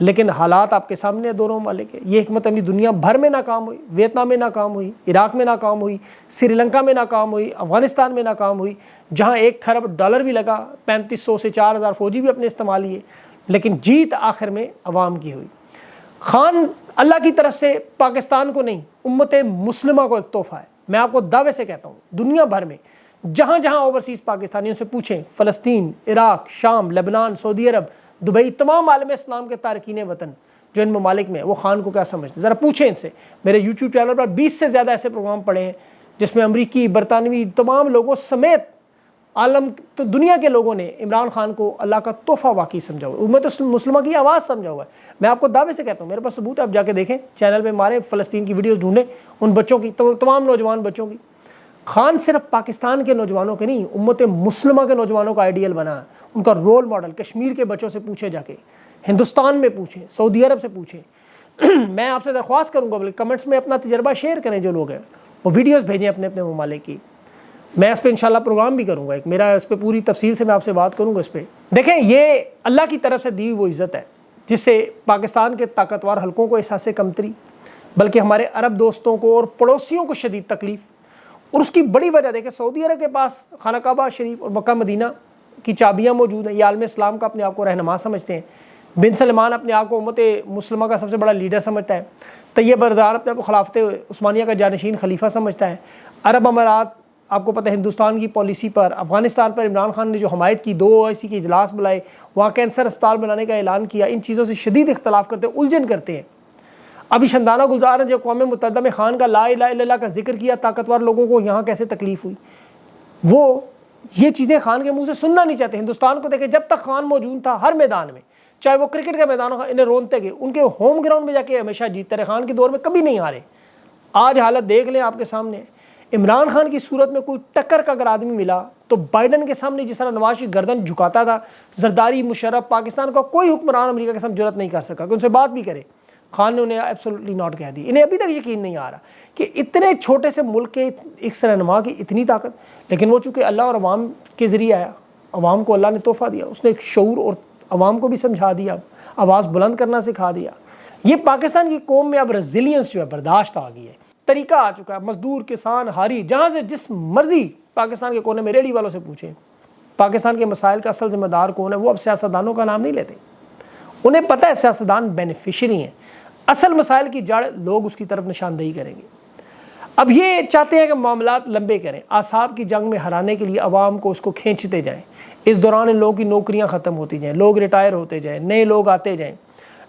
لیکن حالات آپ کے سامنے ہیں دونوں ممالک کے. یہ حکمت عملی دنیا بھر میں ناکام ہوئی, ویتنام میں ناکام ہوئی, عراق میں ناکام ہوئی, سری لنکا میں ناکام ہوئی, افغانستان میں ناکام ہوئی, جہاں $1 کھرب بھی لگا, 3500 سے 4000 فوجی بھی اپنے استعمال لیے, لیکن جیت آخر میں عوام کی ہوئی. خان اللہ کی طرف سے پاکستان کو نہیں, امت مسلمہ کو ایک تحفہ ہے. میں آپ کو دعوے سے کہتا ہوں, دنیا بھر میں جہاں جہاں اوورسیز پاکستانیوں سے پوچھیں, فلسطین, عراق, شام, لبنان, سعودی عرب, دبئی, تمام عالم اسلام کے تارکین وطن جو ان ممالک میں ہیں, وہ خان کو کیا سمجھتے ہیں, ذرا پوچھیں ان سے. میرے یوٹیوب چینل پر 20 سے زیادہ ایسے پروگرام پڑے ہیں جس میں امریکی, برطانوی, تمام لوگوں سمیت عالم تو دنیا کے لوگوں نے عمران خان کو اللہ کا تحفہ واقعی سمجھا ہوا ہے, امت مسلمہ کی آواز سمجھا ہوا ہے. میں آپ کو دعوے سے کہتا ہوں, میرے پاس ثبوت ہے, آپ جا کے دیکھیں, چینل پہ ماریں, فلسطین کی ویڈیوز ڈھونڈیں, ان بچوں کی, تمام نوجوان بچوں کی. خان صرف پاکستان کے نوجوانوں کے نہیں, امت مسلمہ کے نوجوانوں کا آئیڈیل بنا ہے, ان کا رول ماڈل. کشمیر کے بچوں سے پوچھے جا کے, ہندوستان میں پوچھیں, سعودی عرب سے پوچھیں. میں آپ سے درخواست کروں گا بلکہ کمنٹس میں اپنا تجربہ شیئر کریں, جو لوگ ہیں وہ ویڈیوز بھیجیں اپنے اپنے ممالک کی. میں اس پہ انشاءاللہ پروگرام بھی کروں گا, ایک میرا اس پہ پوری تفصیل سے میں آپ سے بات کروں گا اس پہ. دیکھیں, یہ اللہ کی طرف سے دی ہوئی وہ عزت ہے جس سے پاکستان کے طاقتور حلقوں کو احساس کمتری, بلکہ ہمارے عرب دوستوں کو اور پڑوسیوں کو شدید تکلیف. اور اس کی بڑی وجہ دیکھیں, سعودی عرب کے پاس خانہ کعبہ شریف اور مکہ مدینہ کی چابیاں موجود ہیں. یہ عالم اسلام کا اپنے آپ کو رہنما سمجھتے ہیں. بن سلمان اپنے آپ کو امت مسلمہ کا سب سے بڑا لیڈر سمجھتا ہے. طیب اردوان اپنے آپ کو خلافت عثمانیہ کا جانشین خلیفہ سمجھتا ہے. عرب امارات, آپ کو پتہ ہے ہندوستان کی پالیسی پر, افغانستان پر عمران خان نے جو حمایت کی, 2 OIC کے اجلاس بلائے, وہاں کینسر اسپتال بنانے کا اعلان کیا, ان چیزوں سے شدید اختلاف کرتے ہیں, الجھن کرتے ہیں. ابھی شندانہ گلزار نے جو اقوام متحدہ میں خان کا لا الہ الا اللہ کا ذکر کیا, طاقتور لوگوں کو یہاں کیسے تکلیف ہوئی, وہ یہ چیزیں خان کے منہ سے سننا نہیں چاہتے. ہندوستان کو دیکھیں, جب تک خان موجود تھا ہر میدان میں, چاہے وہ کرکٹ کا میدان ہو, انہیں رونتے گئے, ان کے ہوم گراؤنڈ میں جا کے ہمیشہ جیتتے رہے. خان کے دور میں کبھی نہیں ہارے. آج حالت دیکھ لیں آپ کے سامنے. عمران خان کی صورت میں کوئی ٹکر کا اگر آدمی ملا تو بائیڈن کے سامنے جس طرح نواز شریف گردن جھکاتا تھا, زرداری, مشرف, پاکستان کا کوئی حکمران امریکہ کے سامنے جرأت نہیں کر سکا کہ ان سے بات بھی کرے. خان نے انہیں ایبسولوٹلی ناٹ کہہ دی. انہیں ابھی تک یقین نہیں آ رہا کہ اتنے چھوٹے سے ملک کے ایک رہنما کی اتنی طاقت. لیکن وہ چونکہ اللہ اور عوام کے ذریعے آیا, عوام کو اللہ نے تحفہ دیا, اس نے ایک شعور اور عوام کو بھی سمجھا دیا, آواز بلند کرنا سکھا دیا. یہ پاکستان کی قوم میں اب ریزیلینس جو ہے, برداشت آ گئی ہے, طریقہ آ چکا ہے. مزدور, کسان, ہاری, جہاں سے جس مرضی پاکستان کے کونے میں ریڑھی والوں سے پوچھیں, پاکستان کے مسائل کا اصل ذمہ دار کون ہے, وہ اب سیاستدانوں کا نام نہیں لیتے. انہیں پتہ ہے سیاستدان بینیفیشری ہیں, اصل مسائل کی جڑ لوگ اس کی طرف نشاندہی کریں گے. اب یہ چاہتے ہیں کہ معاملات لمبے کریں, اصحاب کی جنگ میں ہرانے کے لیے عوام کو اس کو کھینچتے جائیں. اس دوران ان لوگوں کی نوکریاں ختم ہوتی جائیں, لوگ ریٹائر ہوتے جائیں, نئے لوگ آتے جائیں.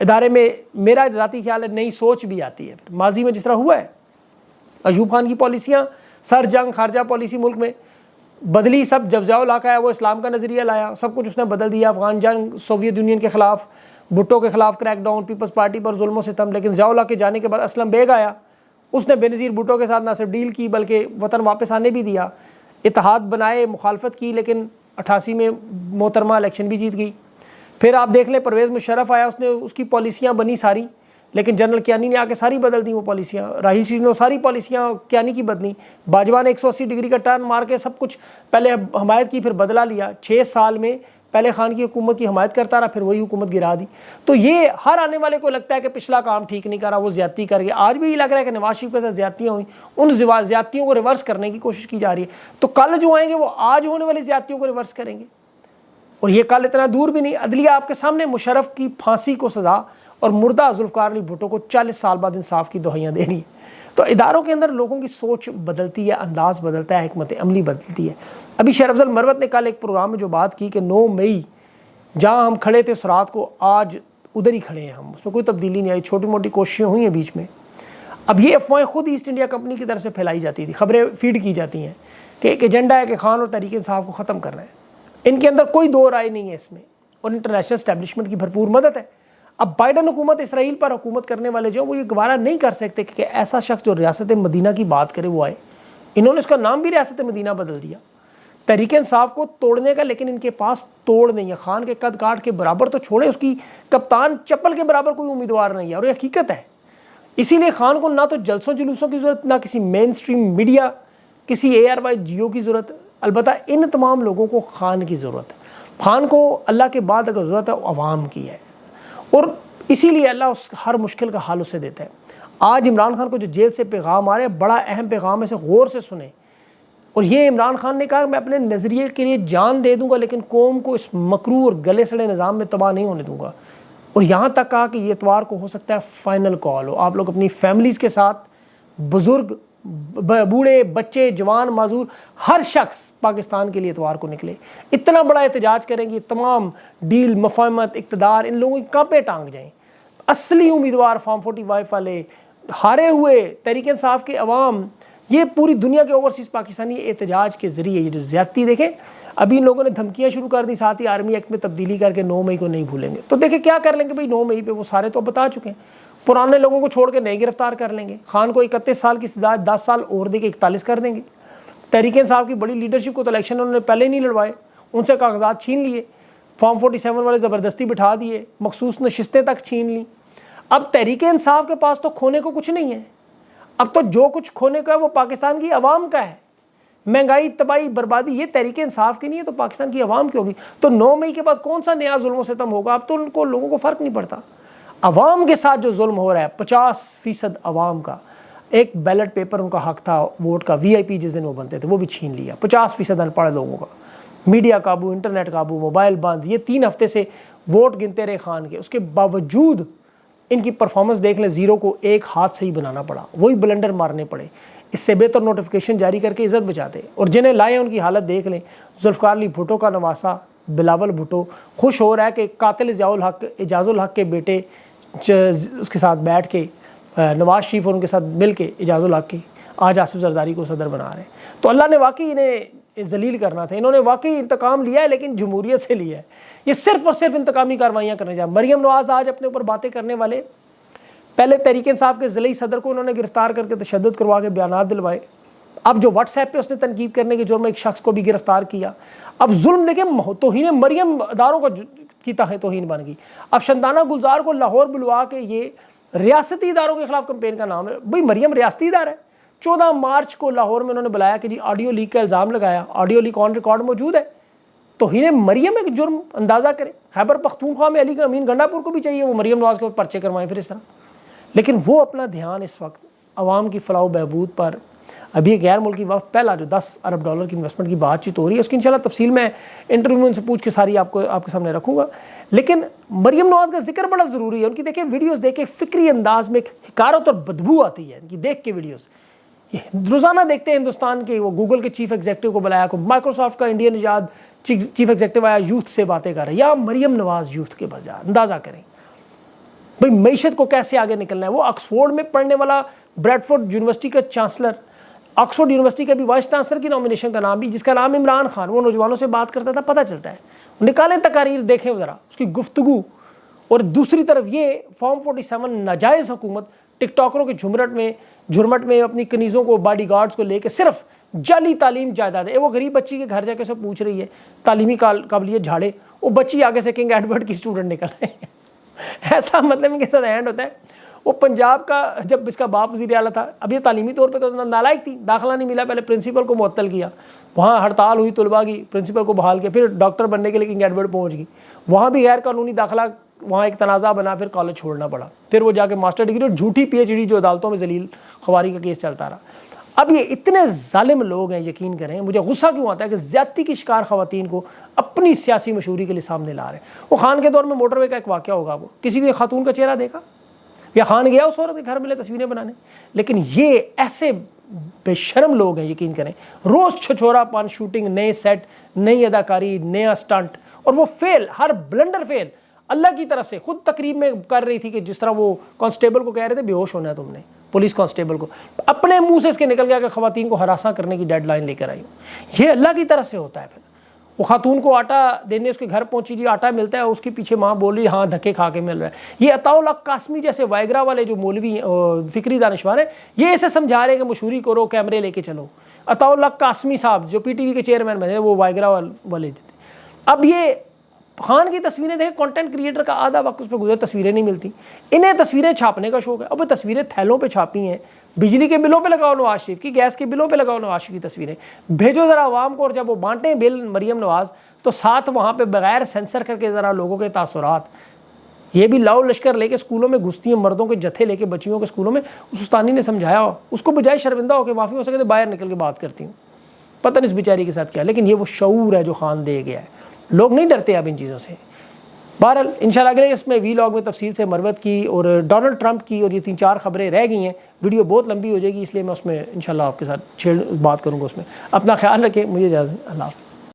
ادارے میں میرا ذاتی خیال ہے نئی سوچ بھی آتی ہے. ماضی میں جس طرح ہوا ہے, ایوب خان کی پالیسیاں, سر جنگ, خارجہ پالیسی ملک میں بدلی, سب جب ضیاء الحق آیا وہ اسلام کا نظریہ لایا, سب کچھ اس نے بدل دیا. افغان جنگ, سوویت یونین کے خلاف, بھٹو کے خلاف کریک ڈاؤن, پیپلز پارٹی پر ظلم و ستم. لیکن ضیاء الحق کے جانے کے بعد اسلم بیگ آیا, اس نے بے نظیر بھٹو کے ساتھ نہ صرف ڈیل کی بلکہ وطن واپس آنے بھی دیا. اتحاد بنائے, مخالفت کی, لیکن 88 میں محترمہ الیکشن بھی جیت گئی. پھر آپ دیکھ لیں پرویز مشرف آیا, اس نے اس کی پالیسیاں بنی ساری, لیکن جنرل کیانی نے آ کے ساری بدل دی وہ پالیسیاں. راہیل شریف نے ساری پالیسیاں کیانی کی بدلی. باجوہ نے 180 ڈگری کا ٹرن مار کے سب کچھ پہلے حمایت کی, پھر بدلا لیا. 6 سال میں پہلے خان کی حکومت کی حمایت کرتا رہا, پھر وہی حکومت گرا دی. تو یہ ہر آنے والے کو لگتا ہے کہ پچھلا کام ٹھیک نہیں کرا, وہ زیادتی کر گیا. آج بھی یہ لگ رہا ہے کہ نواز شریف کے ساتھ زیادتیاں ہوئیں, ان زیادتیوں کو ریورس کرنے کی کوشش کی جا رہی ہے. تو کل جو آئیں گے وہ آج ہونے والی زیادتیوں کو ریورس کریں گے. اور یہ کل اتنا دور بھی نہیں. عدلیہ آپ کے سامنے مشرف کی پھانسی کو سزا اور مردہ ذوالفقار علی بھٹو کو 40 سال بعد انصاف کی دہائیاں دے رہی ہیں. تو اداروں کے اندر لوگوں کی سوچ بدلتی ہے, انداز بدلتا ہے, حکمت عملی بدلتی ہے. ابھی شیر افضل مروت نے کل ایک پروگرام میں جو بات کی کہ 9 مئی جہاں ہم کھڑے تھے اس رات کو, آج ادھر ہی کھڑے ہیں ہم, اس میں کوئی تبدیلی نہیں آئی. چھوٹی موٹی کوششیں ہوئی ہیں بیچ میں. اب یہ افواہیں خود ایسٹ انڈیا کمپنی کی طرف سے پھیلائی جاتی تھی, خبریں فیڈ کی جاتی ہیں کہ ایک ایجنڈا ہے کہ خان اور تحریک انصاف کو ختم کرنا ہے. ان کے اندر کوئی دو رائے نہیں ہے اس میں, اور انٹرنیشنل اسٹیبلشمنٹ کی بھرپور مدد ہے. اب بائیڈن حکومت, اسرائیل پر حکومت کرنے والے جو وہ یہ گوارہ نہیں کر سکتے کہ ایسا شخص جو ریاست مدینہ کی بات کرے وہ آئے. انہوں نے اس کا نام بھی ریاست مدینہ بدل دیا تحریک انصاف کو توڑنے کا, لیکن ان کے پاس توڑ نہیں ہے. خان کے قد کاٹ کے برابر تو چھوڑے, اس کی کپتان چپل کے برابر کوئی امیدوار نہیں ہے, اور یہ حقیقت ہے. اسی لیے خان کو نہ تو جلسوں جلوسوں کی ضرورت, نہ کسی مین سٹریم میڈیا, کسی ARY جیو کی ضرورت. البتہ ان تمام لوگوں کو خان کی ضرورت ہے. خان کو اللہ کے بعد اگر ضرورت ہے وہ عوام کی ہے. اور اسی لیے اللہ ہر مشکل کا حل اسے دیتا ہے۔ آج عمران خان کو جو جیل سے پیغام آ رہے ہیں، بڑا اہم پیغام ہے، اسے غور سے سنیں۔ اور یہ عمران خان نے کہا کہ میں اپنے نظریے کے لیے جان دے دوں گا لیکن قوم کو اس مکروہ اور گلے سڑے نظام میں تباہ نہیں ہونے دوں گا۔ اور یہاں تک کہا کہ یہ اتوار کو ہو سکتا ہے فائنل کال ہو، آپ لوگ اپنی فیملیز کے ساتھ، بزرگ، بوڑھے، بچے، جوان، معذور، ہر شخص پاکستان کے لیے اتوار کو نکلے، اتنا بڑا احتجاج کریں کہ تمام ڈیل، مفاہمت، اقتدار ان لوگوں کی کانپے ٹانگ جائیں۔ اصلی امیدوار فارم 45 والے، ہارے ہوئے تحریک انصاف کے عوام، یہ پوری دنیا کے اوورسیز پاکستانی احتجاج کے ذریعے یہ جو زیادتی دیکھیں، ابھی ان لوگوں نے دھمکیاں شروع کر دی، ساتھ ہی آرمی ایکٹ میں تبدیلی کر کے 9 مئی کو نہیں بھولیں گے۔ تو دیکھیں کیا کر لیں گے بھائی 9 مئی پہ، وہ سارے تو بتا چکے ہیں، پرانے لوگوں کو چھوڑ کے نئے گرفتار کر لیں گے، خان کو 31 سال کی سزا 10 سال اور دے کے 41 کر دیں گے۔ تحریک انصاف کی بڑی لیڈرشپ کو تو الیکشن انہوں نے پہلے ہی نہیں لڑوائے، ان سے کاغذات چھین لیے، فارم 47 والے زبردستی بٹھا دیے، مخصوص نشستیں تک چھین لیں۔ اب تحریک انصاف کے پاس تو کھونے کو کچھ نہیں ہے، اب تو جو کچھ کھونے کا ہے وہ پاکستان کی عوام کا ہے۔ مہنگائی، تباہی، بربادی یہ تحریک انصاف کی نہیں ہے تو پاکستان کی عوام کی ہوگی۔ تو 9 مئی کے بعد کون سا نیا ظلم و ستم ہوگا؟ اب تو ان کو لوگوں کو فرق نہیں پڑتا۔ عوام کے ساتھ جو ظلم ہو رہا ہے، 50% عوام کا، ایک بیلٹ پیپر ان کا حق تھا ووٹ کا، وی آئی پی جس دن وہ بنتے تھے وہ بھی چھین لیا، 50% ان پڑھ لوگوں کا، میڈیا قابو، انٹرنیٹ قابو، موبائل بند، یہ 3 ہفتے سے ووٹ گنتے رہے خان کے، اس کے باوجود ان کی پرفارمنس دیکھ لیں، 0 کو 1 ہاتھ سے ہی بنانا پڑا، وہی بلنڈر مارنے پڑے، اس سے بہتر نوٹیفیکیشن جاری کر کے عزت بچاتے۔ اور جنہیں لائے ان کی حالت دیکھ لیں، ذوالفقار علی بھٹو کا نواسا بلاول بھٹو خوش ہو رہا ہے کہ قاتل ضیاء الحق اعجاز الحق کے بیٹے اس کے ساتھ بیٹھ کے، نواز شریف اور ان کے ساتھ مل کے اعجاز الحق کی آج آصف زرداری کو صدر بنا رہے ہیں۔ تو اللہ نے واقعی انہیں ذلیل کرنا تھا، انہوں نے واقعی انتقام لیا ہے لیکن جمہوریت سے لیا ہے، یہ صرف اور صرف انتقامی کارروائیاں کرنے جائیں۔ مریم نواز آج اپنے اوپر باتیں کرنے والے، پہلے تحریک انصاف کے ضلعی صدر کو انہوں نے گرفتار کر کے تشدد کروا کے بیانات دلوائے، اب جو واٹس ایپ پہ اس نے تنقید کرنے کے جرم میں ایک شخص کو بھی گرفتار کیا، اب ظلم دیکھیں، توہین مریم اداروں کی توہین بن گئی۔ اب شندانہ گلزار کو لاہور بلوا کے، یہ ریاستی اداروں کے خلاف کمپین کا نام ہے، بھئی مریم ریاستی ادارہ ہے۔ 14 مارچ کو لاہور میں انہوں نے بلایا کہ جی آڈیو لیک کا الزام لگایا، آڈیو لیک آن ریکارڈ موجود ہے، توہین مریم ایک جرم، اندازہ کریں۔ خیبر پختونخوا میں علی کا امین گنڈا پور کو بھی چاہیے وہ مریم نواز کے پرچے کروائیں پھر اس طرح، لیکن وہ اپنا دھیان اس وقت عوام کی فلاح و بہبود پر، ابھی ایک غیر ملکی وقت پہلا جو $10 ارب کی انویسٹمنٹ کی بات چیت ہو رہی ہے، اس کی انشاءاللہ تفصیل میں انٹرویو میں ان سے پوچھ کے ساری آپ کے سامنے رکھوں گا، لیکن مریم نواز کا ذکر بڑا ضروری ہے۔ ان کی دیکھیں ویڈیوز دیکھ کے فکری انداز میں ایک حقارت اور بدبو آتی ہے ان کی دیکھ کے ویڈیوز، یہ روزانہ دیکھتے ہیں ہندوستان کے، وہ گوگل کے چیف ایگزیکٹو کو بلایا، کو مائکروسافٹ کا انڈین ایجاد چیف ایگزیکٹو آیا، یوتھ سے باتیں کر رہے ہیں، یا مریم نواز یوتھ کے بجا، اندازہ کریں بھئی معیشت کو کیسے آگے نکلنا ہے۔ وہ آکسفورڈ میں پڑھنے والا، بریڈفورڈ یونیورسٹی کا چانسلر، آکسفورڈ یونیورسٹی کا بھی وائس چانسلر کی نامینیشن کا نام بھی، جس کا نام عمران خان، وہ نوجوانوں سے بات کرتا تھا، پتہ چلتا ہے، نکالیں تقاریر دیکھیں ذرا اس کی گفتگو۔ اور دوسری طرف یہ فارم 47 ناجائز حکومت ٹک ٹاکروں کے جھرمٹ میں اپنی کنیزوں کو، باڈی گارڈز کو لے کے صرف جعلی تعلیم جائیداد ہے۔ وہ غریب بچی کے گھر جا کے اسے پوچھ رہی ہے تعلیمی قابلیت جھاڑے، وہ بچی آگے سے کنگ ایڈورڈ کی اسٹوڈنٹ نکل رہے ہیں، ایسا مطلب ان کے ساتھ اینڈ ہوتا ہے۔ وہ پنجاب کا، جب اس کا باپ وزیر اعلیٰ تھا، اب یہ تعلیمی طور پہ تو نالائق تھی، داخلہ نہیں ملا، پہلے پرنسپل کو معطل کیا، وہاں ہڑتال ہوئی طلباء کی، پرنسپل کو بحال کیا، پھر ڈاکٹر بننے کے لیے کنگ ایڈورڈ پہنچ گئی، وہاں بھی غیر قانونی داخلہ، وہاں ایک تنازع بنا، پھر کالج چھوڑنا پڑا، پھر وہ جا کے ماسٹر ڈگری اور جھوٹی پی ایچ ڈی جو عدالتوں میں ذلیل خواری کا کیس چلتا رہا۔ اب یہ اتنے ظالم لوگ ہیں، یقین کریں مجھے غصہ کیوں آتا ہے کہ زیادتی کی شکار خواتین کو اپنی سیاسی مشہوری کے لیے سامنے لا رہے ہیں۔ وہ خان کے دور میں موٹر وے کا ایک واقعہ ہوگا، وہ کسی نے خاتون کا چہرہ دیکھا یا خان گیا اس عورت کے گھر ملے تصویریں بنانے، لیکن یہ ایسے بے شرم لوگ ہیں، یقین کریں، روز چھچورا پان، شوٹنگ، نئے سیٹ، نئی اداکاری، نیا سٹنٹ، اور وہ فیل، ہر بلنڈر فیل اللہ کی طرف سے۔ خود تقریب میں کر رہی تھی کہ جس طرح وہ کانسٹیبل کو کہہ رہے تھے بے ہوش ہونا ہے تم نے، پولیس کانسٹیبل کو، اپنے منہ سے اس کے نکل گیا کہ خواتین کو ہراساں کرنے کی ڈیڈ لائن لے کر آئی ہوں۔ یہ اللہ کی طرف سے ہوتا ہے۔ پھر وہ خاتون کو آٹا دینے اس کے گھر پہنچی، جی آٹا ملتا ہے، اس کے پیچھے ماں بول رہی ہاں دھکے کھا کے مل رہا ہے۔ یہ عطاء الحق قاسمی جیسے وائگرا والے جو مولوی فکری دانشور ہیں، یہ اسے سمجھا رہے ہیں کہ مشہوری کرو، کیمرے لے کے چلو۔ عطاء الحق قاسمی صاحب جو پی ٹی وی کے چیئرمین بنے، وہ وائگرا والے تھے۔ اب یہ خان کی تصویریں دیکھیں، کنٹینٹ کریٹر کا آدھا وقت اس پہ گزرے، تصویریں نہیں ملتی، انہیں تصویریں چھاپنے کا شوق ہے۔ اب تصویریں تھیلوں پہ چھاپی ہیں، بجلی کے بلوں پہ لگاؤ نواز شریف کی، گیس کے بلوں پہ لگاؤ نواز شریف کی تصویریں، بھیجو ذرا عوام کو، اور جب وہ بانٹیں بل مریم نواز تو ساتھ وہاں پہ بغیر سینسر کر کے ذرا لوگوں کے تاثرات، یہ بھی لاؤ لشکر لے کے اسکولوں میں گھستی ہیں، مردوں کے جتھے لے کے بچیوں کے اسکولوں میں. اس استانی نے سمجھایا ہو اس کو، بجائے شرمندہ ہو کے معافی ہو سکے تو باہر نکل کے بات کرتی ہوں. پتہ نہیں اس بیچاری کے ساتھ کیا، لیکن یہ وہ شعور ہے جو خان دے گیا ہے. لوگ نہیں ڈرتے اب ان چیزوں سے. بہرحال انشاءاللہ اگلے اس میں وی لاگ میں تفصیل سے مروت کی اور ڈونلڈ ٹرمپ کی اور یہ 3-4 خبریں رہ گئی ہیں. ویڈیو بہت لمبی ہو جائے گی، اس لیے میں اس میں انشاءاللہ آپ کے ساتھ بات کروں گا اس میں. اپنا خیال رکھیں، مجھے اجازت. اللہ حافظ.